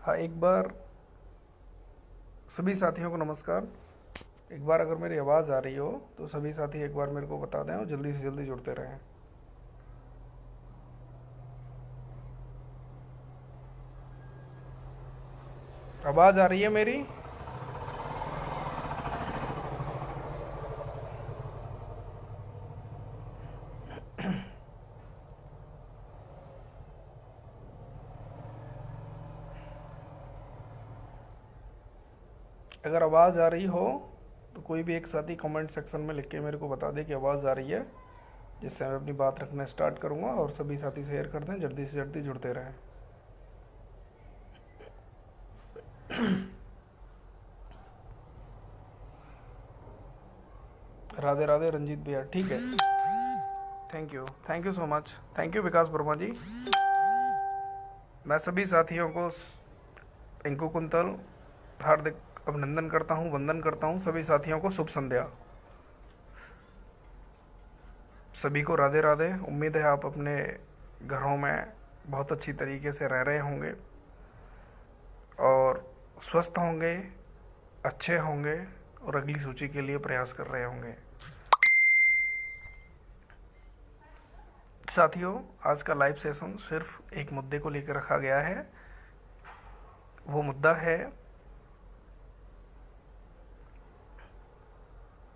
हाँ, एक बार सभी साथियों को नमस्कार। एक बार अगर मेरी आवाज़ आ रही हो तो सभी साथी एक बार मेरे को बता दें और जल्दी से जल्दी जुड़ते रहें। आवाज़ आ रही है मेरी? अगर आवाज़ आ रही हो तो कोई भी एक साथी कमेंट सेक्शन में लिख के मेरे को बता दे कि आवाज़ आ रही है, जिससे मैं अपनी बात रखना स्टार्ट करूँगा और सभी साथी शेयर कर दें, जल्दी से जल्दी जुड़ते रहें। राधे राधे रंजीत भैया, ठीक है। Thank you so much. Thank you Vikas Verma ji. मैं सभी साथियों को इंकु कुंतल हार्दिक अभिनंदन करता हूँ, वंदन करता हूँ। सभी साथियों को शुभ संध्या। सभी को राधे राधे। उम्मीद है आप अपने घरों में बहुत अच्छी तरीके से रह रहे होंगे और स्वस्थ होंगे, अच्छे होंगे और अगली सूची के लिए प्रयास कर रहे होंगे। साथियों, आज का लाइव सेशन सिर्फ एक मुद्दे को लेकर रखा गया है। वो मुद्दा है,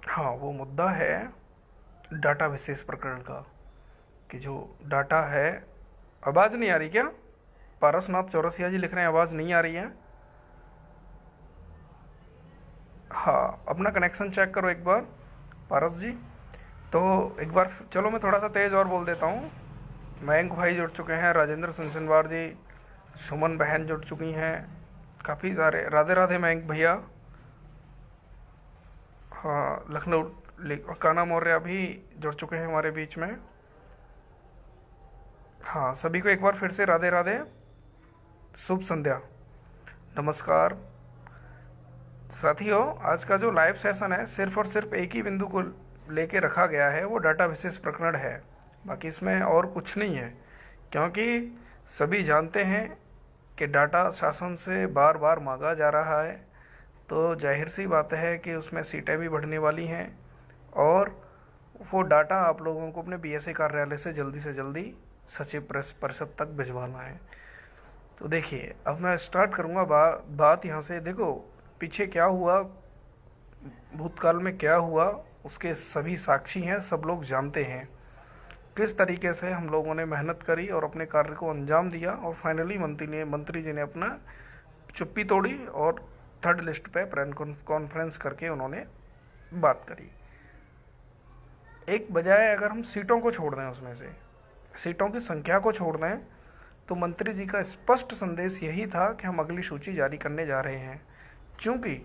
वो मुद्दा है डाटा विशेष प्रकरण का। कि जो डाटा है, आवाज़ नहीं आ रही क्या? पारसनाथ चौरसिया जी लिख रहे हैं आवाज़ नहीं आ रही है। हाँ, अपना कनेक्शन चेक करो एक बार पारस जी। तो एक बार चलो मैं थोड़ा सा तेज़ और बोल देता हूँ। मयंक भाई जुड़ चुके हैं, राजेंद्र सिंसनवार जी, सुमन बहन जुड़ चुकी हैं, काफ़ी सारे। राधे राधे मयंक भैया। हाँ, लखनऊ काना मौर्य भी जुड़ चुके हैं हमारे बीच में। हाँ, सभी को एक बार फिर से राधे राधे, शुभ संध्या, नमस्कार। साथियों, आज का जो लाइव सेशन है सिर्फ और सिर्फ एक ही बिंदु को लेके रखा गया है, वो डाटा विशेष प्रकरण है। बाकी इसमें और कुछ नहीं है, क्योंकि सभी जानते हैं कि डाटा शासन से बार बार मांगा जा रहा है। तो जाहिर सी बात है कि उसमें सीटें भी बढ़ने वाली हैं और वो डाटा आप लोगों को अपने बीएसए कार्यालय से जल्दी सचिव परिषद तक भिजवाना है। तो देखिए, अब मैं स्टार्ट करूँगा बात यहाँ से। देखो, पीछे क्या हुआ, भूतकाल में क्या हुआ, उसके सभी साक्षी हैं, सब लोग जानते हैं किस तरीके से हम लोगों ने मेहनत करी और अपने कार्य को अंजाम दिया और फाइनली मंत्री जी ने अपना चुप्पी तोड़ी और थर्ड लिस्ट पे प्रेस कॉन्फ्रेंस करके उन्होंने बात करी। एक बजाय अगर हम सीटों को छोड़ दें, उसमें से सीटों की संख्या को छोड़ दें, तो मंत्री जी का स्पष्ट संदेश यही था कि हम अगली सूची जारी करने जा रहे हैं। क्योंकि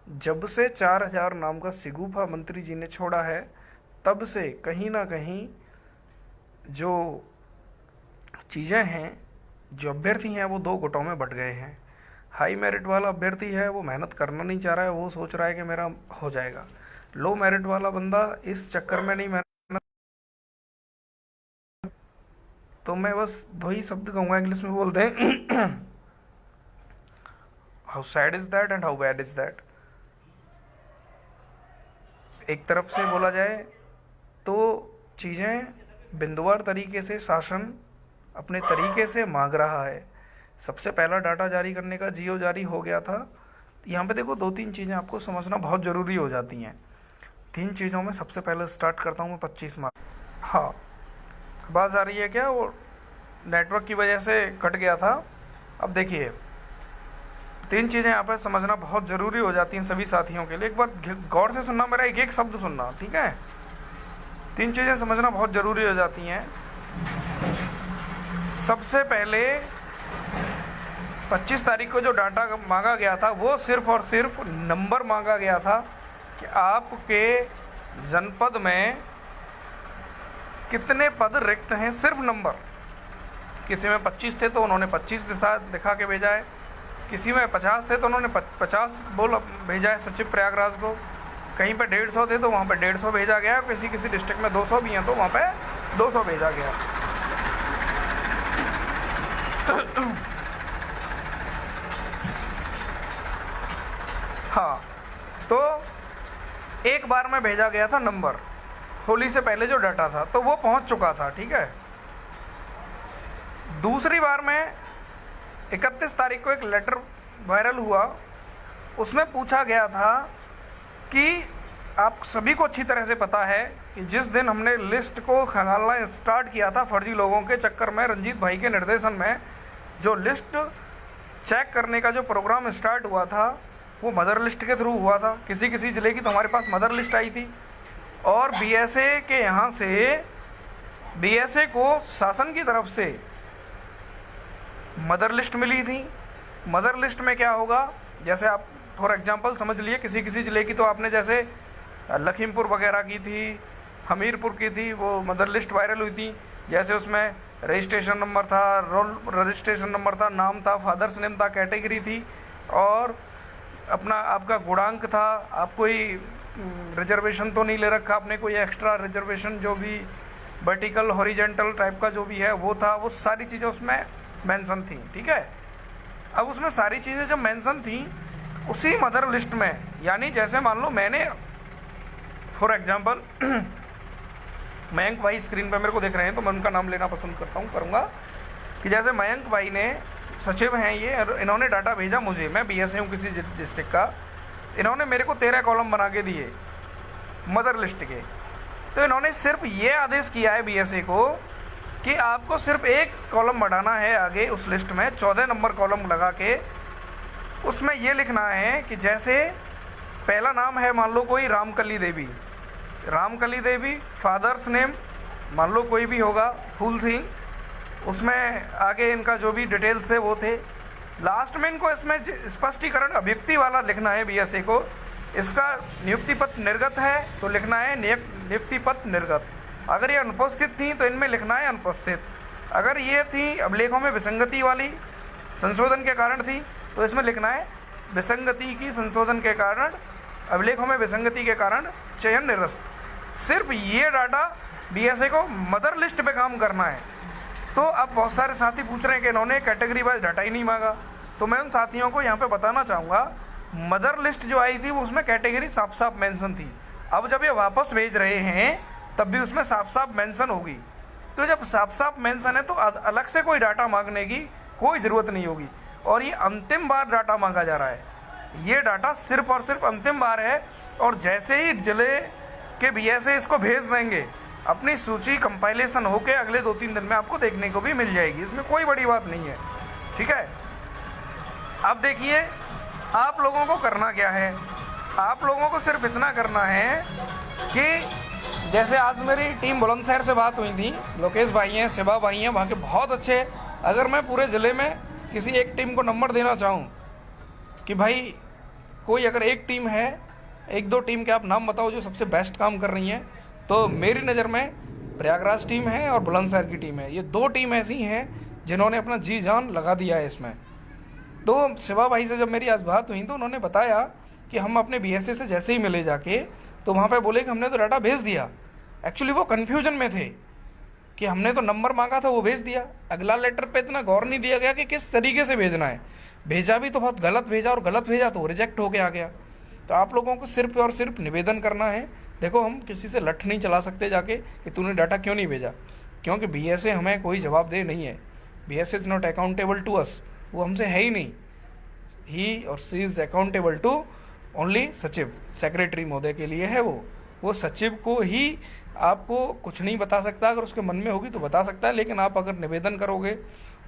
जब से 4000 नाम का सिगुफा मंत्री जी ने छोड़ा है, तब से कहीं ना कहीं जो चीज़ें हैं, जो अभ्यर्थी हैं, वो दो गुटों में बट गए हैं। हाई मेरिट वाला अभ्यर्थी है, वो मेहनत करना नहीं चाह रहा है, वो सोच रहा है कि मेरा हो जाएगा। लो मेरिट वाला बंदा इस चक्कर में नहीं मेहनत। तो मैं बस दो ही शब्द कहूँगा, इंग्लिश में बोलते हैं how sad is that and how bad is that. एक तरफ से बोला जाए तो चीज़ें बिंदुवार तरीके से शासन अपने तरीके से मांग रहा है। सबसे पहला डाटा जारी करने का जियो जारी हो गया था। यहाँ पे देखो, दो तीन चीज़ें आपको समझना बहुत ज़रूरी हो जाती हैं। तीन चीज़ों में सबसे पहले स्टार्ट करता हूँ मैं 25 मार्च। हाँ, आवाज़ आ रही है क्या? वो नेटवर्क की वजह से कट गया था। अब देखिए, तीन चीज़ें यहाँ पर समझना बहुत ज़रूरी हो जाती हैं सभी साथियों के लिए। एक बार गौर से सुनना, मेरा एक एक शब्द सुनना, ठीक है? तीन चीज़ें समझना बहुत ज़रूरी हो जाती हैं। सबसे पहले 25 तारीख को जो डाटा मांगा गया था, वो सिर्फ और सिर्फ नंबर मांगा गया था कि आपके जनपद में कितने पद रिक्त हैं, सिर्फ नंबर। किसी में 25 थे तो उन्होंने 25 दिखा के भेजा है, किसी में 50 थे तो उन्होंने 50 भेजा है सचिव प्रयागराज को, कहीं पे 150 थे तो वहाँ पे 150 भेजा गया, किसी डिस्ट्रिक्ट में 200 भी हैं तो वहाँ पे 200 भेजा गया। में भेजा गया था नंबर, होली से पहले जो डाटा था, तो वो पहुंच चुका था, ठीक है। दूसरी बार में 31 तारीख को एक लेटर वायरल हुआ, उसमें पूछा गया था कि आप सभी को अच्छी तरह से पता है कि जिस दिन हमने लिस्ट को खंगालना स्टार्ट किया था फर्जी लोगों के चक्कर में, रंजीत भाई के निर्देशन में जो लिस्ट चेक करने का जो प्रोग्राम स्टार्ट हुआ था वो मदर लिस्ट के थ्रू हुआ था। किसी किसी ज़िले की तो हमारे पास मदर लिस्ट आई थी, और बीएसए के यहाँ से बीएसए को शासन की तरफ से मदर लिस्ट मिली थी। मदर लिस्ट में क्या होगा, जैसे आप फॉर एग्जांपल समझ लिए, किसी किसी ज़िले की तो आपने जैसे लखीमपुर वगैरह की थी, हमीरपुर की थी, वो मदर लिस्ट वायरल हुई थी। जैसे उसमें रजिस्ट्रेशन नंबर था, रोल रजिस्ट्रेशन नंबर था, नाम था, फादर्स नेम था, कैटेगरी थी, और अपना आपका गुणांक था, आप कोई रिजर्वेशन तो नहीं ले रखा आपने, कोई एक्स्ट्रा रिजर्वेशन जो भी वर्टिकल हॉरिजेंटल टाइप का जो भी है वो था, वो सारी चीज़ें उसमें मेंशन थी, ठीक है। अब उसमें सारी चीज़ें जब मेंशन थी उसी मदर लिस्ट में, यानी जैसे मान लो मैंने फॉर एग्जांपल मयंक भाई स्क्रीन पे मेरे को देख रहे हैं तो मैं उनका नाम लेना पसंद करूँगा कि जैसे मयंक भाई ने सचिव हैं ये, इन्होंने डाटा भेजा मुझे, मैं बीएसए हूँ किसी डिस्ट्रिक्ट का, इन्होंने मेरे को 13 कॉलम बना के दिए मदर लिस्ट के। तो इन्होंने सिर्फ ये आदेश किया है बीएसए को कि आपको सिर्फ एक कॉलम बढ़ाना है आगे उस लिस्ट में, 14 नंबर कॉलम लगा के उसमें ये लिखना है कि जैसे पहला नाम है मान लो कोई रामकली देवी, रामकली देवी, फादर्स नेम मान लो कोई भी होगा फूल सिंह, उसमें आगे इनका जो भी डिटेल्स थे वो थे। लास्ट में इनको इसमें स्पष्टीकरण अभियुक्ति वाला लिखना है बीएसए को, इसका नियुक्ति पत्र निर्गत है तो लिखना है नियुक्ति पत्र निर्गत, अगर ये अनुपस्थित थी तो इनमें लिखना है अनुपस्थित, अगर ये थी अभिलेखों में विसंगति वाली संशोधन के कारण थी तो इसमें लिखना है विसंगति की संशोधन के कारण, अभिलेखों में विसंगति के कारण चयन निरस्त। सिर्फ ये डाटा बीएसए को मदर लिस्ट पे काम करना है। तो अब बहुत सारे साथी पूछ रहे हैं कि इन्होंने कैटेगरी वाइज डाटा ही नहीं मांगा, तो मैं उन साथियों को यहाँ पे बताना चाहूँगा मदर लिस्ट जो आई थी वो उसमें कैटेगरी साफ साफ मेंशन थी। अब जब ये वापस भेज रहे हैं तब भी उसमें साफ साफ मेंशन होगी, तो जब साफ साफ मेंशन है तो अलग से कोई डाटा मांगने की कोई ज़रूरत नहीं होगी। और ये अंतिम बार डाटा मांगा जा रहा है, ये डाटा सिर्फ और सिर्फ अंतिम बार है, और जैसे ही जिले के बीएसए इसको भेज देंगे अपनी सूची कंपाइलेशन होके अगले 2-3 दिन में आपको देखने को भी मिल जाएगी, इसमें कोई बड़ी बात नहीं है, ठीक है। अब देखिए आप लोगों को करना क्या है, आप लोगों को सिर्फ इतना करना है कि जैसे आज मेरी टीम बुलंदशहर से बात हुई थी, लोकेश भाई हैं, शिवा भाई हैं, वहाँ के बहुत अच्छे। अगर मैं पूरे ज़िले में किसी एक टीम को नंबर देना चाहूँ कि भाई कोई अगर एक टीम है, 1-2 टीम के आप नाम बताओ जो सबसे बेस्ट काम कर रही हैं, तो मेरी नज़र में प्रयागराज टीम है और बुलंदशहर की टीम है। ये 2 टीम ऐसी हैं जिन्होंने अपना जी जान लगा दिया है इसमें। तो शिवा भाई से जब मेरी आज बात हुई तो उन्होंने बताया कि हम अपने बीएसए से जैसे ही मिले जाके तो वहाँ पे बोले कि हमने तो डाटा भेज दिया। एक्चुअली वो कन्फ्यूजन में थे कि हमने तो नंबर मांगा था वो भेज दिया, अगला लेटर पे इतना गौर नहीं दिया गया कि किस तरीके से भेजना है, भेजा भी तो बहुत गलत भेजा, और गलत भेजा तो रिजेक्ट हो के आ गया। तो आप लोगों को सिर्फ और सिर्फ निवेदन करना है, देखो हम किसी से लठ नहीं चला सकते जाके कि तूने डाटा क्यों नहीं भेजा, क्योंकि बीएसए हमें कोई जवाबदेह नहीं है। BSA is not accountable to us, वो हमसे है ही नहीं। ही और सी इज अकाउंटेबल टू ओनली सचिव, सेक्रेटरी महोदय के लिए है वो सचिव को ही आपको कुछ नहीं बता सकता, अगर उसके मन में होगी तो बता सकता है, लेकिन आप अगर निवेदन करोगे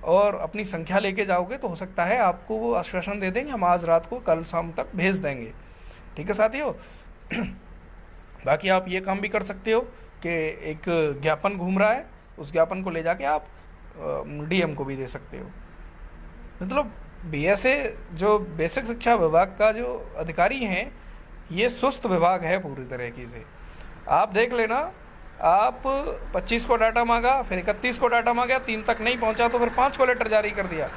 और अपनी संख्या लेके जाओगे तो हो सकता है आपको वो आश्वासन दे देंगे हम आज रात को कल शाम तक भेज देंगे, ठीक है साथियों। बाकी आप ये काम भी कर सकते हो कि एक ज्ञापन घूम रहा है, उस ज्ञापन को ले जाके आप डीएम को भी दे सकते हो। मतलब बीएसए जो बेसिक शिक्षा विभाग का जो अधिकारी हैं, ये सुस्त विभाग है पूरी तरीके से। आप देख लेना, आप 25 को डाटा मांगा, फिर 31 को डाटा मांगा, 3 तक नहीं पहुंचा तो फिर 5 को लेटर जारी कर दिया।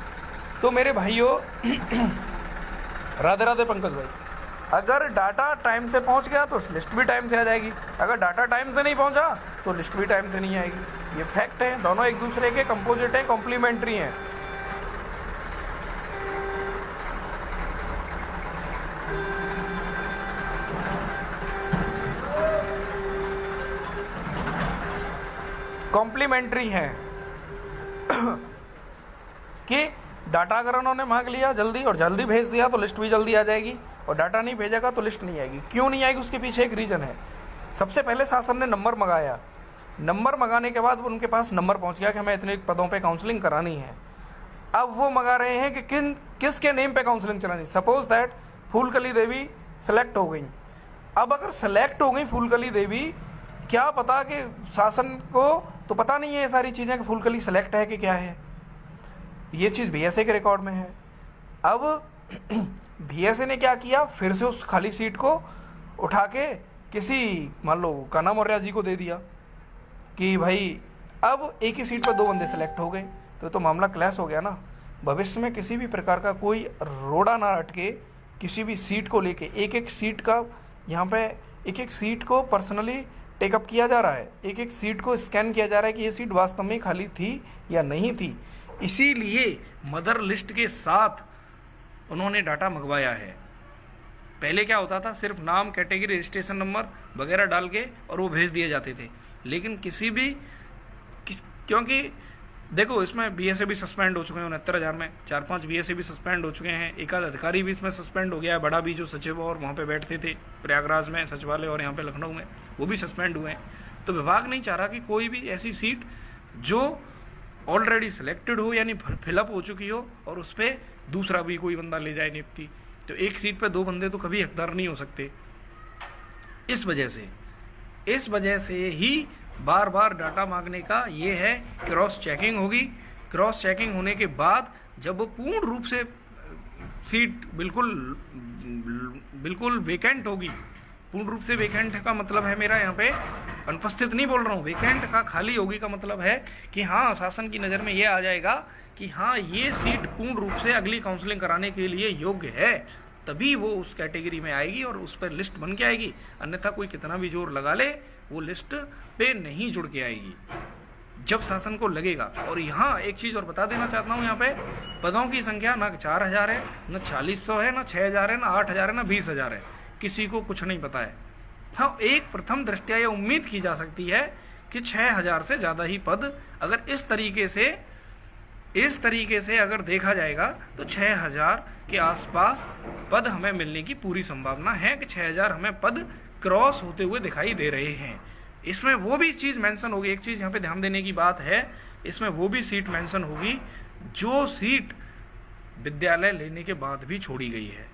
तो मेरे भाइयों राधे राधे पंकज भाई, अगर डाटा टाइम से पहुंच गया तो लिस्ट भी टाइम से आ जाएगी, अगर डाटा टाइम से नहीं पहुंचा तो लिस्ट भी टाइम से नहीं आएगी। ये फैक्ट है, दोनों एक दूसरे के कंपोजिट हैं, कॉम्प्लीमेंट्री हैं। कॉम्प्लीमेंट्री हैं कि डाटा अगर उन्होंने मांग लिया जल्दी और जल्दी भेज दिया तो लिस्ट भी जल्दी आ जाएगी, और डाटा नहीं भेजेगा तो लिस्ट नहीं आएगी। क्यों नहीं आएगी, उसके पीछे एक रीज़न है। सबसे पहले शासन ने नंबर मंगाया, नंबर मंगाने के बाद उनके पास नंबर पहुंच गया कि हमें इतने पदों पे काउंसलिंग करानी है। अब वो मंगा रहे हैं कि किसके नेम पे काउंसलिंग चलानी। Suppose that Phoolkali Devi select हो गई। अब अगर सेलेक्ट हो गई फूलकली देवी, क्या पता कि शासन को तो पता नहीं है ये सारी चीज़ें कि फूलकली सेलेक्ट है कि क्या है। ये चीज़ बीएसए के रिकॉर्ड में है। अब बीएसए ने क्या किया, फिर से उस खाली सीट को उठा के किसी मान लो कान्हा मौर्य जी को दे दिया कि भाई अब एक ही सीट पर 2 बंदे सेलेक्ट हो गए, तो मामला क्लैश हो गया ना। भविष्य में किसी भी प्रकार का कोई रोड़ा ना अटके, किसी भी सीट को लेके एक एक सीट का यहाँ पे एक एक सीट को पर्सनली टेकअप किया जा रहा है, एक एक सीट को स्कैन किया जा रहा है कि ये सीट वास्तव में खाली थी या नहीं थी। इसीलिए मदर लिस्ट के साथ उन्होंने डाटा मंगवाया है। पहले क्या होता था, सिर्फ नाम, कैटेगरी, रजिस्ट्रेशन नंबर वगैरह डाल के और वो भेज दिए जाते थे। लेकिन क्योंकि देखो इसमें बीएसए भी सस्पेंड हो चुके हैं 69,000 में, 4-5 बीएसए भी सस्पेंड हो चुके हैं, एक आध अधिकारी भी इसमें सस्पेंड हो गया है, बड़ा भी जो सचिव और वहाँ पे बैठते थे प्रयागराज में सचिवालय और यहाँ पे लखनऊ में, वो भी सस्पेंड हुए हैं। तो विभाग नहीं चाह रहा कि कोई भी ऐसी सीट जो ऑलरेडी सिलेक्टेड हो यानी फिलअप हो चुकी हो और उस पर दूसरा भी कोई बंदा ले जाए नियुक्ति। तो एक सीट पर 2 बंदे तो कभी हकदार नहीं हो सकते। इस वजह से ही बार बार डाटा मांगने का ये है। क्रॉस चेकिंग होगी, क्रॉस चेकिंग होने के बाद जब वो पूर्ण रूप से सीट बिल्कुल वेकेंट होगी, पूर्ण रूप से वेकेंट का मतलब है मेरा यहाँ पे अनुपस्थित नहीं बोल रहा हूँ, वेकेंट का खाली होगी का मतलब है कि हाँ शासन की नज़र में ये आ जाएगा कि हाँ ये सीट पूर्ण रूप से अगली काउंसलिंग कराने के लिए योग्य है, तभी वो उस कैटेगरी में आएगी और उस पर लिस्ट बन के आएगी। अन्यथा कोई कितना भी जोर लगा ले वो लिस्ट पे नहीं जुड़ के आएगी जब शासन को लगेगा। और यहाँ एक चीज़ और बता देना चाहता हूँ, यहाँ पे पदों की संख्या ना 4,000 है, ना 4,600 है, ना 6,000 है, ना 8,000 है, ना 20,000 है, किसी को कुछ नहीं पता है। हाँ, एक प्रथम दृष्टया ये उम्मीद की जा सकती है कि 6,000 से ज़्यादा ही पद अगर इस तरीके से अगर देखा जाएगा तो 6,000 के आसपास पद हमें मिलने की पूरी संभावना है कि 6,000 हमें पद क्रॉस होते हुए दिखाई दे रहे हैं। इसमें वो भी चीज़ मेंशन होगी, एक चीज़ यहाँ पे ध्यान देने की बात है, इसमें वो भी सीट मेंशन होगी जो सीट विद्यालय लेने के बाद भी छोड़ी गई है।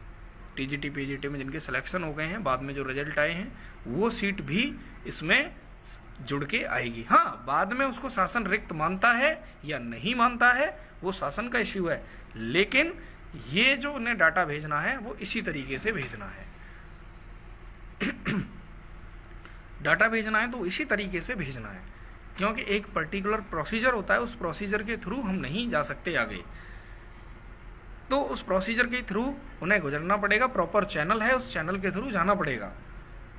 टीजीटी पीजीटी में जिनके सिलेक्शन हो गए हैं, बाद में जो रिजल्ट आए हैं, वो सीट भी इसमें जुड़ के आएगी। हाँ, बाद में उसको शासन रिक्त मानता है या नहीं मानता है वो शासन का इश्यू है, लेकिन ये जो उन्हें डाटा भेजना है वो इसी तरीके से भेजना है। डाटा भेजना है तो इसी तरीके से भेजना है, क्योंकि एक पर्टिकुलर प्रोसीजर होता है, उस प्रोसीजर के थ्रू हम नहीं जा सकते आगे। तो उस प्रोसीजर के थ्रू उन्हें गुजरना पड़ेगा, प्रॉपर चैनल है, उस चैनल के थ्रू जाना पड़ेगा।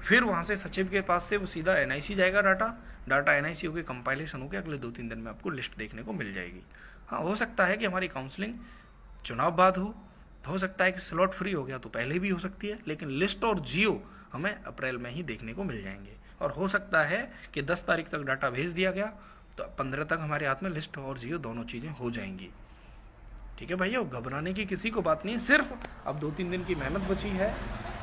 फिर वहाँ से सचिव के पास से वो सीधा एनआईसी जाएगा, डाटा एनआईसी होकर कंपाइलेशन होकर अगले 2-3 दिन में आपको लिस्ट देखने को मिल जाएगी। हाँ, हो सकता है कि हमारी काउंसलिंग चुनाव बाद हो सकता है कि स्लॉट फ्री हो गया तो पहले भी हो सकती है, लेकिन लिस्ट और जियो हमें अप्रैल में ही देखने को मिल जाएंगे। और हो सकता है कि 10 तारीख तक डाटा भेज दिया गया तो 15 तक हमारे हाथ में लिस्ट और जियो दोनों चीज़ें हो जाएंगी। ठीक है भैया, घबराने की किसी को बात नहीं है, सिर्फ अब 2-3 दिन की मेहनत बची है।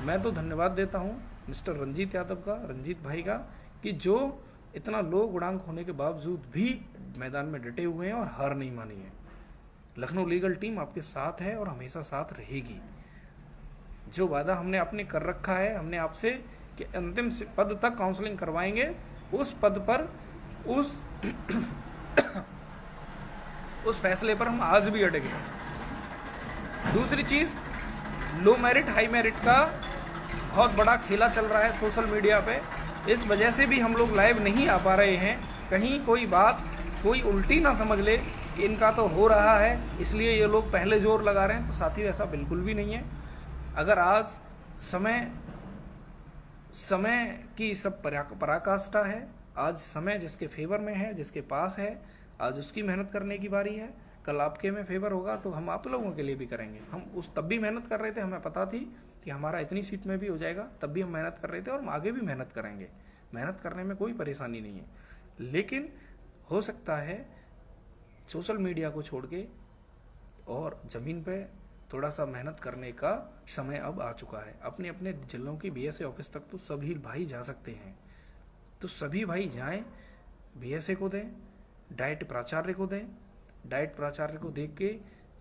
मैं तो धन्यवाद देता हूँ मिस्टर रंजीत यादव का, रंजीत भाई का, कि जो इतना लो गुणांक होने के बावजूद भी मैदान में डटे हुए हैं और हार नहीं मानी है। लखनऊ लीगल टीम आपके साथ है और हमेशा साथ रहेगी। जो वादा हमने आपने कर रखा है, हमने आपसे कि अंतिम पद तक काउंसलिंग करवाएंगे, उस पद पर उस फैसले पर हम आज भी अड़े हैं। दूसरी चीज, लो मेरिट हाई मेरिट का बहुत बड़ा खेला चल रहा है सोशल मीडिया पे, इस वजह से भी हम लोग लाइव नहीं आ पा रहे हैं। कहीं कोई बात कोई उल्टी ना समझ ले कि इनका तो हो रहा है इसलिए ये लोग पहले जोर लगा रहे हैं, तो साथी ऐसा बिल्कुल भी नहीं है। अगर आज समय की सब पराकाष्ठा है, आज समय जिसके फेवर में है, जिसके पास है, आज उसकी मेहनत करने की बारी है। कल आपके में फेवर होगा तो हम आप लोगों के लिए भी करेंगे। हम तब भी मेहनत कर रहे थे, हमें पता थी कि हमारा इतनी सीट में भी हो जाएगा, तब भी हम मेहनत कर रहे थे और हम आगे भी मेहनत करेंगे। मेहनत करने में कोई परेशानी नहीं है, लेकिन हो सकता है सोशल मीडिया को छोड़ के और ज़मीन पे थोड़ा सा मेहनत करने का समय अब आ चुका है। अपने अपने जिलों की बीएसए ऑफिस तक तो सभी भाई जा सकते हैं, तो सभी भाई जाएं, बीएसए को दें, डाइट प्राचार्य को दें, डाइट प्राचार्य को देख के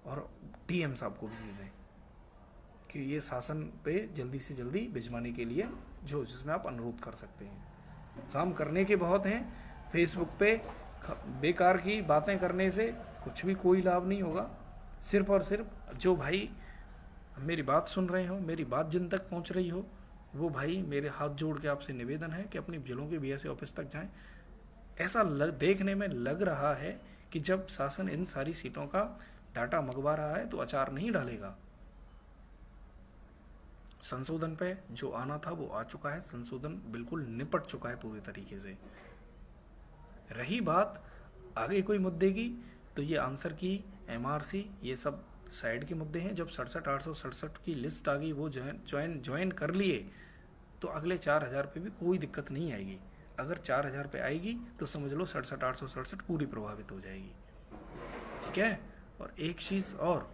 और डीएम साहब को भी दें कि ये शासन पे जल्दी से जल्दी भिजवाने के लिए जो जिसमें आप अनुरोध कर सकते हैं। काम करने के बहुत हैं, फेसबुक पे बेकार की बातें करने से कुछ भी कोई लाभ नहीं होगा। सिर्फ और सिर्फ जो भाई मेरी बात सुन रहे हो, मेरी बात जिन तक पहुंच रही हो, वो भाई मेरे हाथ जोड़ के आपसे निवेदन है कि अपनी जिलों के बीएसए ऑफिस तक जाएं। ऐसा देखने में लग रहा है कि जब शासन इन सारी सीटों का डाटा मंगवा रहा है तो अचार नहीं डालेगा। संशोधन पे जो आना था वो आ चुका है, संशोधन बिल्कुल निपट चुका है पूरी तरीके से। रही बात आगे कोई मुद्दे की, तो ये आंसर की, एमआरसी, ये सब साइड के मुद्दे हैं। जब 67,867 की लिस्ट आ गई, वो ज्वाइन कर लिए, तो अगले 4,000 पे भी कोई दिक्कत नहीं आएगी। अगर 4,000 पे आएगी तो समझ लो 67,867 पूरी प्रभावित हो जाएगी। ठीक है। और एक चीज़ और,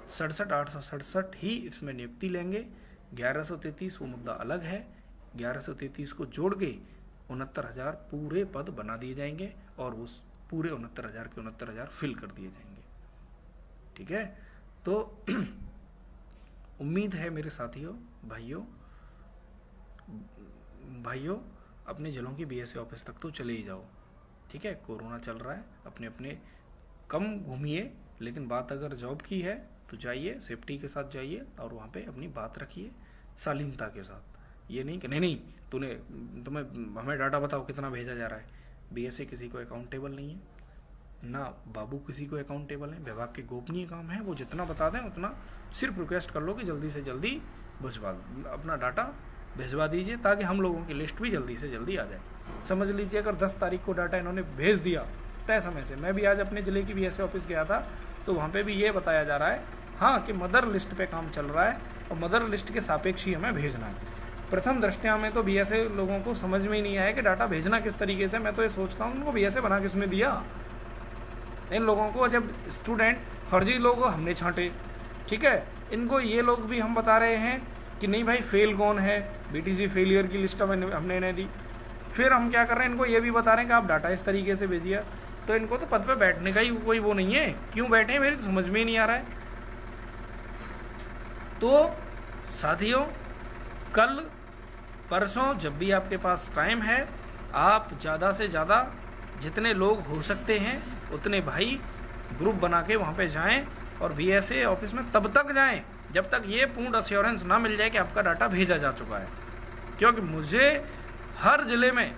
67,867 ही इसमें नियुक्ति लेंगे। 1133 वो मुद्दा अलग है। 1133 को जोड़ के 69,000 पूरे पद बना दिए जाएंगे और उस पूरे 69,000 के 69,000 फिल कर दिए जाएंगे। ठीक है। तो उम्मीद है मेरे साथियों, भाइयों अपने जिलों की बीएसए ऑफिस तक तो चले ही जाओ। ठीक है। कोरोना चल रहा है, अपने अपने कम घूमिए, लेकिन बात अगर जॉब की है तो जाइए, सेफ्टी के साथ जाइए और वहाँ पे अपनी बात रखिए शालीनता के साथ। ये नहीं कि नहीं तुम्हें हमें डाटा बताओ कितना भेजा जा रहा है। बीएसए किसी को अकाउंटेबल नहीं है, ना बाबू किसी को अकाउंटेबल है। विभाग के गोपनीय काम है, वो जितना बता दें उतना सिर्फ रिक्वेस्ट कर लो कि जल्दी से जल्दी अपना डाटा भिजवा दीजिए, ताकि हम लोगों की लिस्ट भी जल्दी से जल्दी आ जाए। समझ लीजिए अगर 10 तारीख को डाटा इन्होंने भेज दिया तय समय से, मैं भी आज अपने जिले की बीएसए ऑफिस गया था, तो वहाँ पे भी ये बताया जा रहा है हाँ कि मदर लिस्ट पे काम चल रहा है और मदर लिस्ट के सापेक्ष ही हमें भेजना है। प्रथम दृष्टया में तो बीएसए लोगों को समझ में ही नहीं आया कि डाटा भेजना किस तरीके से। मैं तो ये सोचता हूँ उनको बीएसए बना किसने दिया। इन लोगों को जब स्टूडेंट फर्जी लोग हमने छांटे, ठीक है, इनको ये लोग भी हम बता रहे हैं कि नहीं भाई फेल कौन है, बीटीसी फेलियर की लिस्ट हमने इन्हें दी। फिर हम क्या कर रहे हैं, इनको ये भी बता रहे हैं कि आप डाटा इस तरीके से भेजिए। तो इनको तो पद पे बैठने का ही कोई वो नहीं है, क्यों बैठे हैं मेरी तो समझ में ही नहीं आ रहा है। तो साथियों, कल परसों जब भी आपके पास टाइम है, आप ज़्यादा से ज़्यादा जितने लोग हो सकते हैं उतने भाई ग्रुप बना के वहाँ पे जाएं और बीएसए ऑफिस में तब तक जाएं जब तक ये पूर्ण अश्योरेंस ना मिल जाए कि आपका डाटा भेजा जा चुका है। क्योंकि मुझे हर जिले में,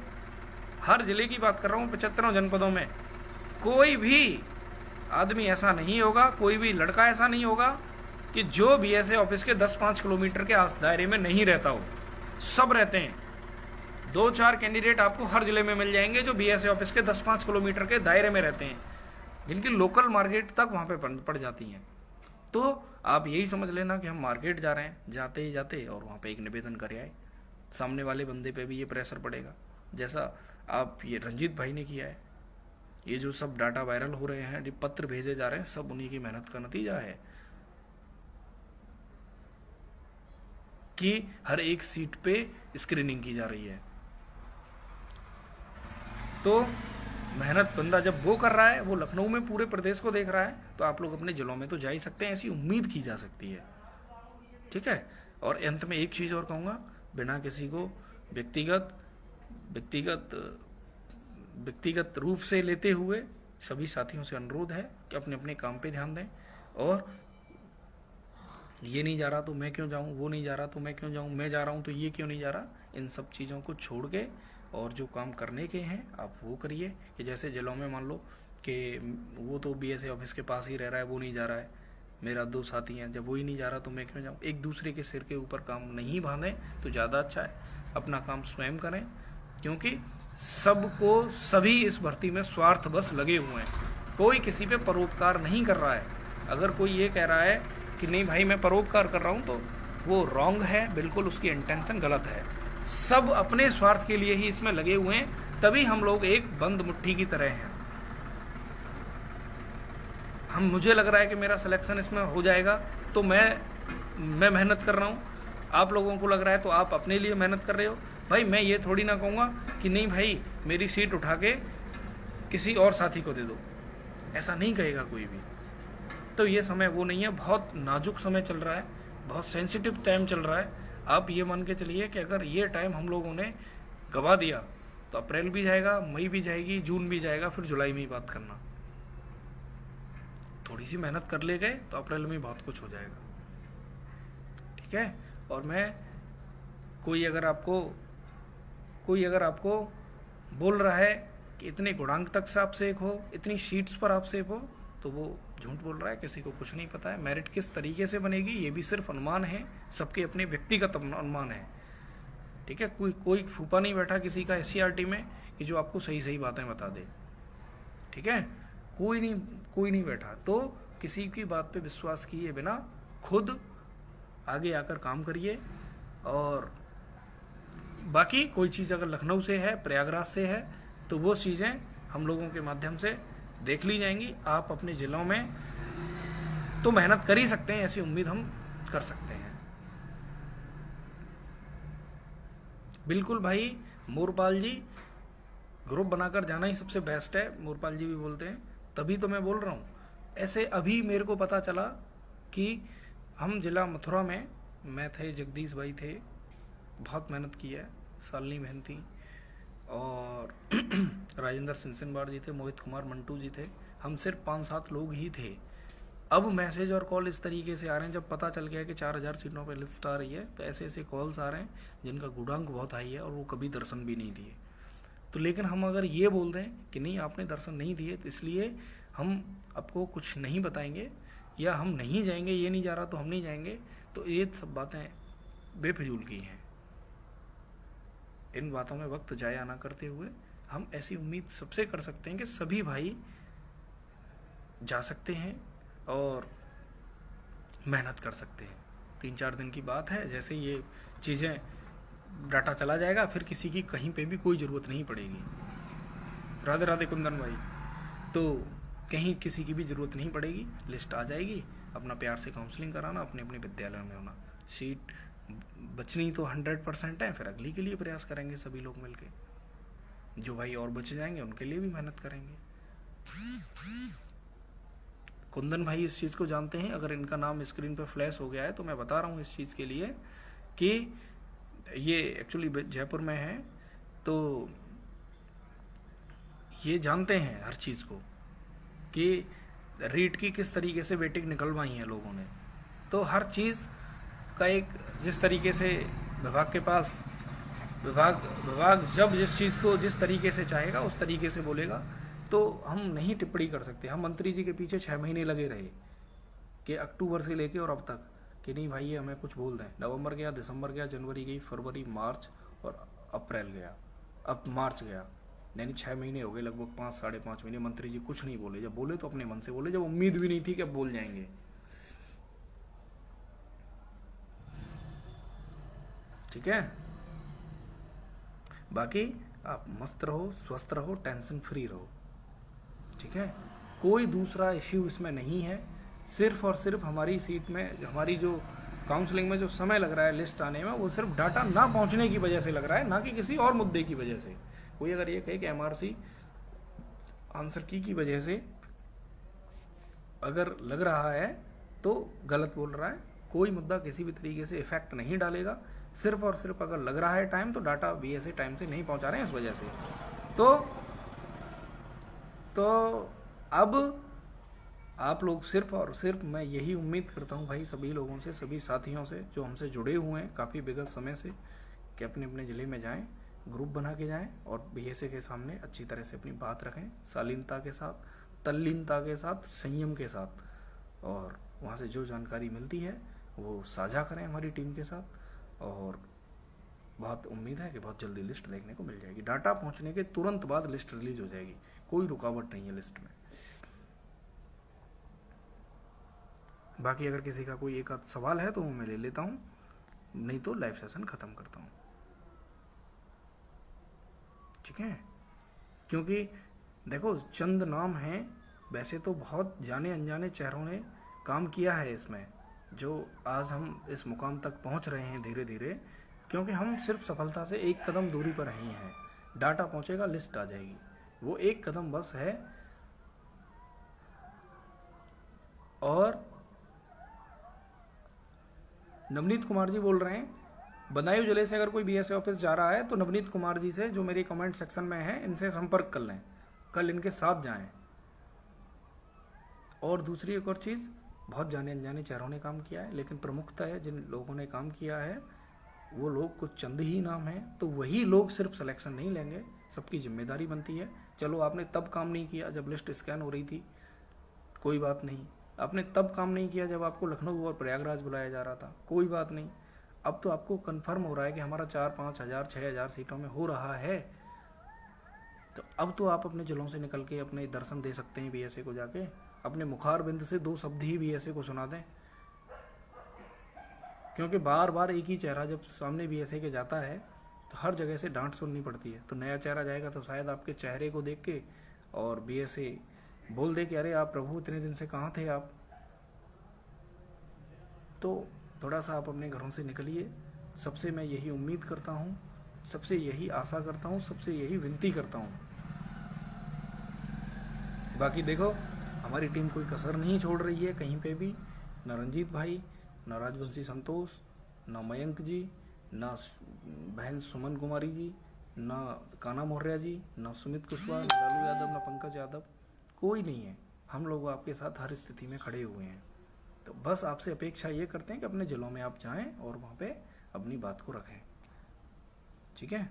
हर जिले की बात कर रहा हूँ, 75 जनपदों में कोई भी आदमी ऐसा नहीं होगा, कोई भी लड़का ऐसा नहीं होगा कि जो बीएसए ऑफिस के 10-5 किलोमीटर के दायरे में नहीं रहता हो। सब रहते हैं। 2-4 कैंडिडेट आपको हर जिले में मिल जाएंगे जो बीएसए ऑफिस के 10-5 किलोमीटर के दायरे में रहते हैं, जिनकी लोकल मार्केट तक वहाँ पे पड़ जाती हैं। तो आप यही समझ लेना कि हम मार्केट जा रहे हैं, जाते ही जाते और वहाँ पे एक निवेदन कर आए। सामने वाले बंदे पे भी ये प्रेशर पड़ेगा, जैसा आप ये रंजीत भाई ने किया है। ये जो सब डाटा वायरल हो रहे हैं, पत्र भेजे जा रहे हैं, सब उन्हीं की मेहनत का नतीजा है कि हर एक सीट पे स्क्रीनिंग की जा रही है। तो मेहनत बंदा जब वो कर रहा है, वो लखनऊ में पूरे प्रदेश को देख रहा है, तो आप लोग अपने जिलों में तो जा ही सकते हैं, ऐसी उम्मीद की जा सकती है। ठीक है। और अंत में एक चीज़ और कहूँगा, बिना किसी को व्यक्तिगत रूप से लेते हुए सभी साथियों से अनुरोध है कि अपने अपने काम पे ध्यान दें। और ये नहीं जा रहा तो मैं क्यों जाऊँ, वो नहीं जा रहा तो मैं क्यों जाऊँ, मैं जा रहा हूँ तो ये क्यों नहीं जा रहा, इन सब चीज़ों को छोड़ के और जो काम करने के हैं आप वो करिए। कि जैसे जिलों में मान लो कि वो तो बीएसए ऑफिस के पास ही रह रहा है, वो नहीं जा रहा है, मेरा 2 साथी हैं, जब वो ही नहीं जा रहा तो मैं क्यों जाऊँ। एक दूसरे के सिर के ऊपर काम नहीं बांधें तो ज़्यादा अच्छा है। अपना काम स्वयं करें, क्योंकि सबको सभी इस भर्ती में स्वार्थ बस लगे हुए हैं। कोई किसी पे परोपकार नहीं कर रहा है। अगर कोई ये कह रहा है कि नहीं भाई मैं परोपकार कर रहा हूँ, तो वो रॉन्ग है, बिल्कुल उसकी इंटेंशन गलत है। सब अपने स्वार्थ के लिए ही इसमें लगे हुए हैं, तभी हम लोग एक बंद मुट्ठी की तरह हैं। मुझे लग रहा है कि मेरा सिलेक्शन इसमें हो जाएगा, तो मैं मेहनत कर रहा हूँ। आप लोगों को लग रहा है तो आप अपने लिए मेहनत कर रहे हो। भाई मैं ये थोड़ी ना कहूँगा कि नहीं भाई मेरी सीट उठा के किसी और साथी को दे दो, ऐसा नहीं कहेगा कोई भी। तो ये समय वो नहीं है, बहुत नाजुक समय चल रहा है, बहुत सेंसिटिव टाइम चल रहा है। आप ये मान के चलिए कि अगर ये टाइम हम लोगों ने गवा दिया तो अप्रैल भी जाएगा, मई भी जाएगी, जून भी जाएगा, फिर जुलाई में ही बात करना। थोड़ी सी मेहनत कर ले गए तो अप्रैल में बहुत कुछ हो जाएगा, ठीक है। और मैं कोई अगर आपको बोल रहा है कि इतने गुणांक तक से आप सेक हो, इतनी शीट्स पर आप सेक हो, तो वो झूठ बोल रहा है। किसी को कुछ नहीं पता है। मेरिट किस तरीके से बनेगी ये भी सिर्फ अनुमान है, सबके अपने व्यक्तिगत अनुमान है, ठीक है। कोई फूफा नहीं बैठा किसी का SCRT में कि जो आपको सही सही बातें बता दे, ठीक है। कोई नहीं बैठा। तो किसी की बात पे विश्वास किए बिना खुद आगे आकर काम करिए। और बाकी कोई चीज़ अगर लखनऊ से है, प्रयागराज से है, तो वो चीज़ें हम लोगों के माध्यम से देख ली जाएंगी। आप अपने जिलों में तो मेहनत कर ही सकते हैं, ऐसी उम्मीद हम कर सकते हैं। बिल्कुल भाई, मोरपाल जी ग्रुप बनाकर जाना ही सबसे बेस्ट है, मोरपाल जी भी बोलते हैं, तभी तो मैं बोल रहा हूँ। ऐसे अभी मेरे को पता चला कि हम जिला मथुरा में, मैं थे, जगदीश भाई थे, बहुत मेहनत की है, सालनी मेहनती, और राजेंद्र सिंसनबाड़ जी थे, मोहित कुमार मंटू जी थे, हम सिर्फ 5-7 लोग ही थे। अब मैसेज और कॉल इस तरीके से आ रहे हैं, जब पता चल गया कि 4000 सीटों पर लिस्ट आ रही है, तो ऐसे ऐसे कॉल्स आ रहे हैं जिनका गुणांक बहुत हाई है और वो कभी दर्शन भी नहीं दिए। तो लेकिन हम अगर ये बोल दें कि नहीं आपने दर्शन नहीं दिए तो इसलिए हम आपको कुछ नहीं बताएंगे या हम नहीं जाएंगे, ये नहीं जा रहा तो हम नहीं जाएंगे, तो ये सब बातें बेफिजूल की हैं। इन बातों में वक्त जाया ना करते हुए हम ऐसी उम्मीद सबसे कर सकते हैं कि सभी भाई जा सकते हैं और मेहनत कर सकते हैं। 3-4 दिन की बात है, जैसे ये चीज़ें डाटा चला जाएगा फिर किसी की कहीं पे भी कोई ज़रूरत नहीं पड़ेगी। राधे राधे कुंदन भाई। तो कहीं किसी की भी ज़रूरत नहीं पड़ेगी, लिस्ट आ जाएगी, अपना प्यार से काउंसलिंग कराना, अपने अपने विद्यालयों में होना। सीट बचनी तो 100% है, फिर अगली के लिए प्रयास करेंगे सभी लोग मिलके। जो भाई और बच जाएंगे उनके लिए भी मेहनत करेंगे। कुंदन भाई इस चीज़ को जानते हैं, अगर इनका नाम स्क्रीन पर फ्लैश हो गया है तो मैं बता रहा हूँ इस चीज़ के लिए कि ये एक्चुअली जयपुर में है, तो ये जानते हैं हर चीज़ को कि रीट की किस तरीके से वेटिंग निकलवाई है लोगों ने। तो हर चीज़ का एक, जिस तरीके से विभाग के पास विभाग जब जिस चीज़ को जिस तरीके से चाहेगा उस तरीके से बोलेगा, तो हम नहीं टिप्पणी कर सकते। हम मंत्री जी के पीछे 6 महीने लगे रहे कि अक्टूबर से लेके और अब तक कि नहीं भाई ये हमें कुछ बोल दें। नवंबर गया, दिसंबर गया, जनवरी गई, फरवरी, मार्च और अप्रैल गया, अब मार्च गया, यानी 6 महीने हो गए लगभग, 5-5.5 महीने मंत्री जी कुछ नहीं बोले। जब बोले तो अपने मन से बोले, जब उम्मीद भी नहीं थी कि अब बोल जाएंगे। ठीक है, बाकी आप मस्त रहो, स्वस्थ रहो, टेंशन फ्री रहो, ठीक है। कोई दूसरा इश्यू इसमें नहीं है, सिर्फ और सिर्फ हमारी सीट में, हमारी जो काउंसलिंग में जो समय लग रहा है लिस्ट आने में, वो सिर्फ डाटा ना पहुंचने की वजह से लग रहा है, ना कि किसी और मुद्दे की वजह से। कोई अगर ये कहे कि MRC आंसर की वजह से अगर लग रहा है तो गलत बोल रहा है। कोई मुद्दा किसी भी तरीके से इफेक्ट नहीं डालेगा, सिर्फ और सिर्फ अगर लग रहा है टाइम तो डाटा BSA टाइम से नहीं पहुंचा रहे हैं इस वजह से। तो अब आप लोग सिर्फ और सिर्फ, मैं यही उम्मीद करता हूं भाई सभी लोगों से, सभी साथियों से जो हमसे जुड़े हुए हैं काफ़ी विगत समय से, कि अपने अपने ज़िले में जाएं, ग्रुप बना के जाएं और BSA के सामने अच्छी तरह से अपनी बात रखें, शालीनता के साथ, तल्लीनता के साथ, संयम के साथ, और वहाँ से जो जानकारी मिलती है वो साझा करें हमारी टीम के साथ। और बहुत उम्मीद है कि बहुत जल्दी लिस्ट देखने को मिल जाएगी। डाटा पहुँचने के तुरंत बाद लिस्ट रिलीज हो जाएगी, कोई रुकावट नहीं है लिस्ट में। बाकी अगर किसी का कोई एक आध सवाल है तो वो मैं ले लेता हूँ, नहीं तो लाइव सेशन ख़त्म करता हूँ, ठीक है। क्योंकि देखो चंद नाम हैं वैसे तो बहुत जाने अनजाने चेहरों ने काम किया है इसमें, जो आज हम इस मुकाम तक पहुंच रहे हैं धीरे धीरे, क्योंकि हम सिर्फ सफलता से एक कदम दूरी पर ही हैं। डाटा पहुंचेगा, लिस्ट आ जाएगी, वो एक कदम बस है। और नवनीत कुमार जी बोल रहे हैं, बदायूं जिले से अगर कोई बीएसए ऑफिस जा रहा है तो नवनीत कुमार जी से, जो मेरे कमेंट सेक्शन में है, इनसे संपर्क कर लें, कल इनके साथ जाएं। और दूसरी एक और चीज़, बहुत जाने अनजाने चेहरों ने काम किया है, लेकिन प्रमुखतः जिन लोगों ने काम किया है वो लोग कुछ चंद ही नाम हैं, तो वही लोग सिर्फ सिलेक्शन नहीं लेंगे, सबकी जिम्मेदारी बनती है। चलो आपने तब काम नहीं किया जब लिस्ट स्कैन हो रही थी, कोई बात नहीं। आपने तब काम नहीं किया जब आपको लखनऊ और प्रयागराज बुलाया जा रहा था, कोई बात नहीं। अब तो आपको कंफर्म हो रहा है कि हमारा 4-5 हज़ार 6,000 सीटों में हो रहा है, तो अब तो आप अपने जिलों से निकल के अपने दर्शन दे सकते हैं बीएसए को जाके। अपने मुखार बिंद से 2 शब्द ही बीएसए को सुना दें, क्योंकि बार बार एक ही चेहरा जब सामने बीएसए के जाता है तो हर जगह से डांट सुननी पड़ती है। तो नया चेहरा जाएगा तो शायद आपके चेहरे को देख के और बीएसए बोल दे कि अरे आप प्रभु इतने दिन से कहाँ थे आप। तो थोड़ा सा आप अपने घरों से निकलिए, सबसे मैं यही उम्मीद करता हूँ, सबसे यही आशा करता हूँ, सबसे यही विनती करता हूँ। बाकी देखो, हमारी टीम कोई कसर नहीं छोड़ रही है कहीं पे भी, ना रंजीत भाई, ना राजवंशी संतोष, ना मयंक जी, ना बहन सुमन कुमारी जी, ना काना मौर्य जी, ना सुमित कुशवाहा, ना लालू यादव, ना पंकज यादव, कोई नहीं है। हम लोग आपके साथ हर स्थिति में खड़े हुए हैं। तो बस आपसे अपेक्षा ये करते हैं कि अपने जिलों में आप जाएं और वहाँ पे अपनी बात को रखें, ठीक है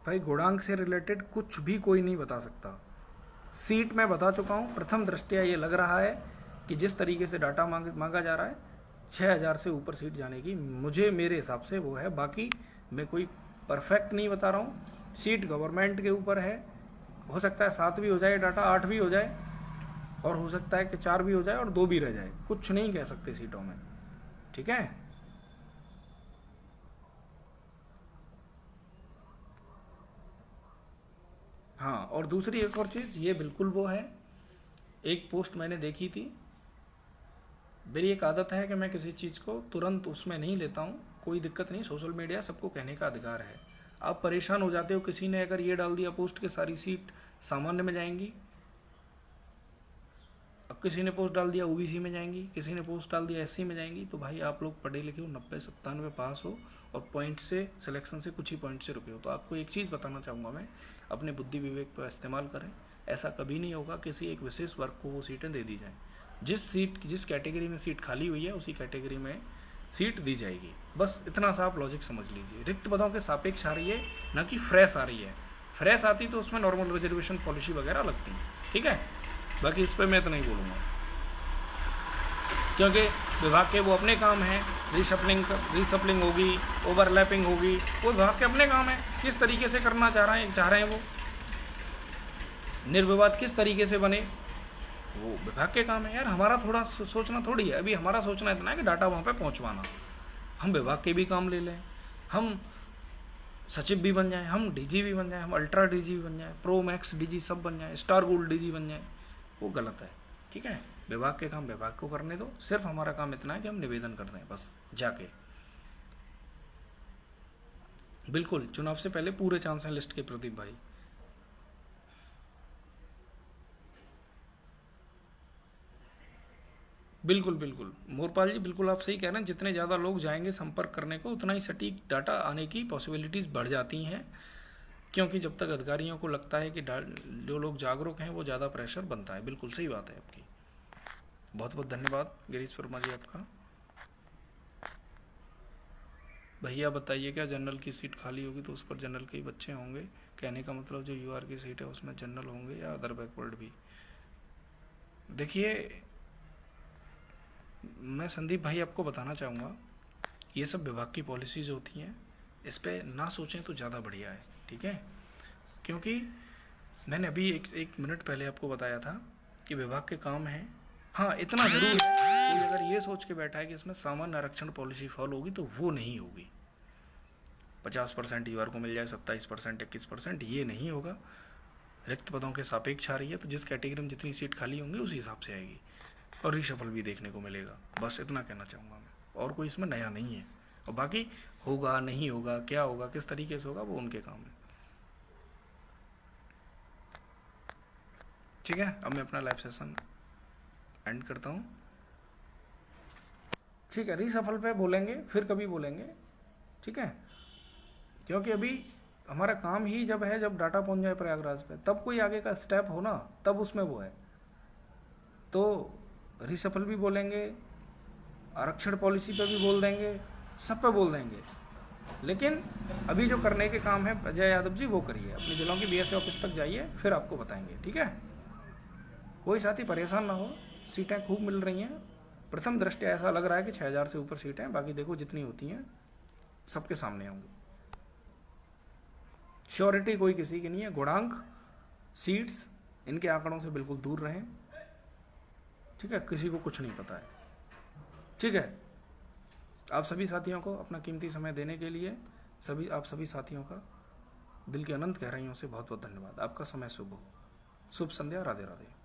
भाई। गुणांक से रिलेटेड कुछ भी कोई नहीं बता सकता। सीट मैं बता चुका हूँ। प्रथम दृष्टया ये लग रहा है कि जिस तरीके से डाटा मांगा जा रहा है, 6,000 से ऊपर सीट जाने की मुझे, मेरे हिसाब से वो है। बाकी मैं कोई परफेक्ट नहीं बता रहा हूँ, सीट गवर्नमेंट के ऊपर है। हो सकता है 7 भी हो जाए डाटा, 8 भी हो जाए, और हो सकता है कि 4 भी हो जाए और 2 भी रह जाए, कुछ नहीं कह सकते सीटों में, ठीक है। हाँ, और दूसरी एक और चीज़, ये बिल्कुल वो है, एक पोस्ट मैंने देखी थी। मेरी एक आदत है कि मैं किसी चीज़ को तुरंत उसमें नहीं लेता हूँ, कोई दिक्कत नहीं, सोशल मीडिया सबको कहने का अधिकार है। आप परेशान हो जाते हो, किसी ने अगर ये डाल दिया पोस्ट के सारी सीट सामान्य में जाएंगी, अब किसी ने पोस्ट डाल दिया ओबीसी में जाएंगी, किसी ने पोस्ट डाल दिया एससी में जाएंगी। तो भाई आप लोग पढ़े लिखे हो, 90-97 पास हो, और पॉइंट से, सिलेक्शन से कुछ ही पॉइंट से रुके हो। तो आपको एक चीज़ बताना चाहूँगा मैं, अपने बुद्धि विवेक पर इस्तेमाल करें। ऐसा कभी नहीं होगा किसी एक विशेष वर्ग को वो सीटें दे दी जाएँ। जिस कैटेगरी में सीट खाली हुई है उसी कैटेगरी में सीट दी जाएगी। बस इतना सा आप लॉजिक समझ लीजिए। रिक्त पदों के सापेक्ष आ रही है, ना कि फ्रेश आ रही है। फ्रेश आती तो उसमें नॉर्मल रिजर्वेशन पॉलिसी वगैरह लगती, ठीक है। बाकी इस पर मैं तो नहीं बोलूँगा, क्योंकि विभाग के वो अपने काम हैं। रीसप्लिंग होगी, ओवरलैपिंग होगी, वो विभाग के अपने काम है। किस तरीके से करना चाह रहे हैं वो, निर्विवाद किस तरीके से बने, वो विभाग के काम है यार। हमारा थोड़ा सोचना थोड़ी है। अभी हमारा सोचना इतना है कि डाटा वहाँ पे पहुँचवाना। हम विभाग के भी काम ले लें, हम सचिव भी बन जाएं, हम डीजी भी बन जाएं, हम अल्ट्रा डीजी भी बन जाएं, प्रो मैक्स डीजी सब बन जाएं, स्टार गोल्ड डीजी बन जाएं, वो गलत है, ठीक है। विभाग के काम विभाग को करने दो। सिर्फ हमारा काम इतना है कि हम निवेदन कर दें बस जाके। बिल्कुल चुनाव से पहले पूरे चांस हैं लिस्ट के प्रदीप भाई। बिल्कुल बिल्कुल मोरपाल जी, बिल्कुल आप सही कह रहे हैं। जितने ज़्यादा लोग जाएंगे संपर्क करने को, उतना ही सटीक डाटा आने की पॉसिबिलिटीज़ बढ़ जाती हैं, क्योंकि जब तक अधिकारियों को लगता है कि जो लोग जागरूक हैं वो ज़्यादा प्रेशर बनता है। बिल्कुल सही बात है आपकी। बहुत बहुत धन्यवाद गिरीश वर्मा जी आपका। भैया बताइए, क्या जनरल की सीट खाली होगी तो उस पर जनरल के ही बच्चे होंगे? कहने का मतलब जो यूआर की सीट है उसमें जनरल होंगे या अदर बैकवर्ड भी? देखिए, मैं संदीप भाई आपको बताना चाहूँगा, ये सब विभाग की पॉलिसीज़ होती हैं, इस पर ना सोचें तो ज़्यादा बढ़िया है, ठीक है। क्योंकि मैंने अभी एक मिनट पहले आपको बताया था कि विभाग के काम हैं। हाँ, इतना ज़रूर है, कोई अगर ये सोच के बैठा है कि इसमें सामान्य आरक्षण पॉलिसी फॉलो होगी, तो वो नहीं होगी। 50% यूआर को मिल जाए, 27%, 21%, ये नहीं होगा। रिक्त पदों के सापेक्ष आ रही है, तो जिस कैटेगरी में जितनी सीट खाली होंगी उसी हिसाब से आएगी, और रीशफल भी देखने को मिलेगा। बस इतना कहना चाहूँगा मैं, और कोई इसमें नया नहीं है। और बाकी होगा नहीं होगा, क्या होगा, किस तरीके से होगा, वो उनके काम है। ठीक है, अब मैं अपना लाइव सेशन एंड करता हूँ। ठीक है, रीसफल पे बोलेंगे, फिर कभी बोलेंगे, ठीक है, क्योंकि अभी हमारा काम ही जब है, जब डाटा पहुंच जाए प्रयागराज पे, तब कोई आगे का स्टेप हो ना, तब उसमें वो है। तो रीसफल भी बोलेंगे, आरक्षण पॉलिसी पे भी बोल देंगे, सब पे बोल देंगे, लेकिन अभी जो करने के काम है अजय यादव जी, वो करिए। अपने जिलों की बीएसए ऑफिस तक जाइए, फिर आपको बताएंगे। ठीक है, कोई साथी परेशान ना हो, सीटें खूब मिल रही हैं। प्रथम दृष्टया ऐसा लग रहा है कि 6000 से ऊपर सीटें, बाकी देखो जितनी होती हैं सबके सामने आऊंगी। श्योरिटी कोई किसी की नहीं है। गुणांक, सीट्स, इनके आंकड़ों से बिल्कुल दूर रहें। ठीक है, किसी को कुछ नहीं पता है। ठीक है, आप सभी साथियों को अपना कीमती समय देने के लिए आप सभी साथियों का दिल की अनंत गहराइयों से बहुत बहुत धन्यवाद। आपका समय शुभ हो। शुभ संध्या, राधे राधे।